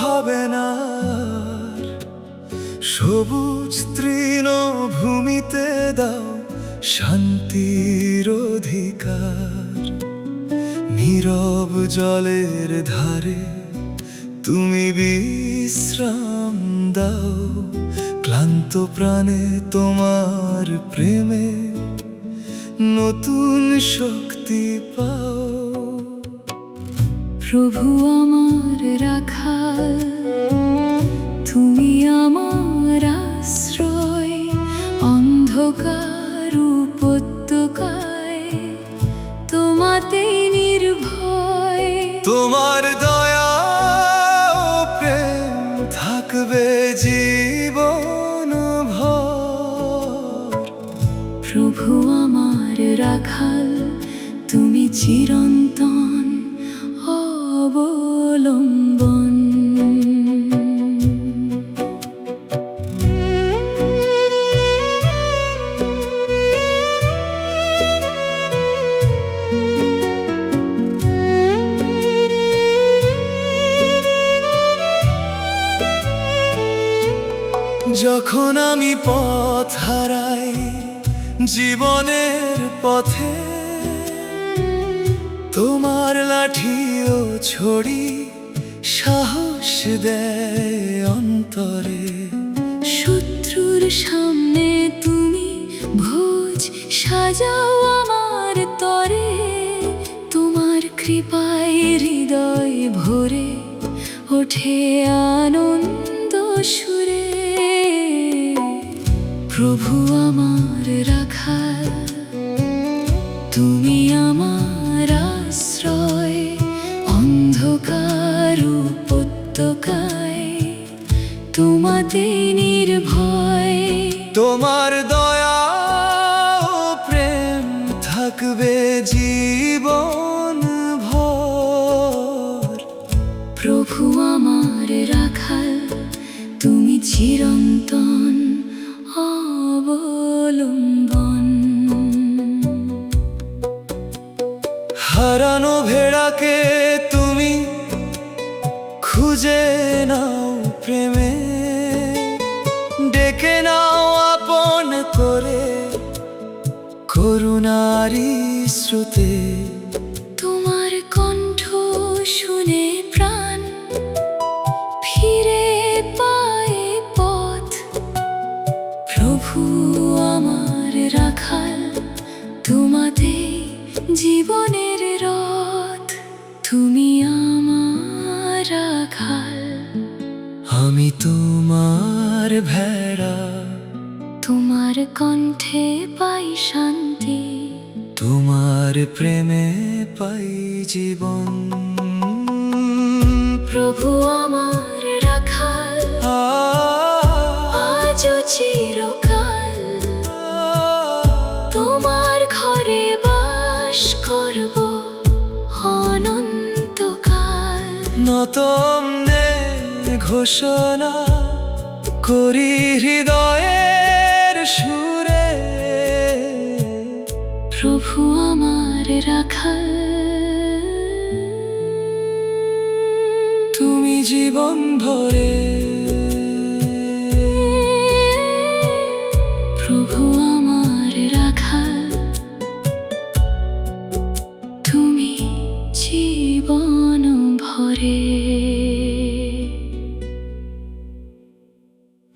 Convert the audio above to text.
হবে না আর। সবুজ তৃণভূমিতে দাও শান্তির অধিকার। নীরব জলের ধারে তুমি বিশ্রাম দাও। ক্লান্ত প্রাণে তোমার প্রেমে নতুন শক্তি পাও। প্রভু আমার রাখাল, তুমি আমার আশ্রয়। অন্ধকার উপত্যকায় তোমাতেই নির্ভয়। তোমার দয়া ও প্রেম থাকবে জীবন ভর। প্রভু আমার রাখাল, তুমি চিরন্তন অবলম্বন। যখন আমি পথ হারাই জীবনের পথে, তোমার লাঠি ও ছড়ি সাহস দেয় অন্তরে। শত্রুর সামনে তুমি ভোজ সাজাও আমার তরে। তোমার কৃপায় হৃদয় ভরে ওঠে আনন্দ সুরে। প্রভু আমার রাখাল, তুমি আমার আশ্রয়। অন্ধকার উপত্যকায় তোমাতে নির্ভয়। তোমার দয়া ও প্রেম থাকবে জীবন ভর। প্রভু আমার রাখাল, তুমি চিরন্তন অবলম্বন। হারানো ভেড়াকে তুমি খুঁজে নাও প্রেমে। ডেকে নাও আপন করে করুণারি স্রোতে। তোমার কণ্ঠ শুনে প্রাণ ফিরে পায় পথ। প্রভু আমার রাখাল, তোমাতে জীবনের রথ। তুমি আমার রাখাল, আমি তোমার ভেড়া। তোমার কণ্ঠে পাই শান্তি। তোমার প্রেমে পাই জীবন। প্রভু আমার রাখাল, আজও চিরকাল তোমার ঘরে বাস করব অনন্তকাল। নতমনে ঘোষণা করি হৃদয়ের সুরে। প্রভু আমার রাখাল, তুমি জীবন ভরে। প্রভু আমার রাখাল, তুমি জীবন ভরে।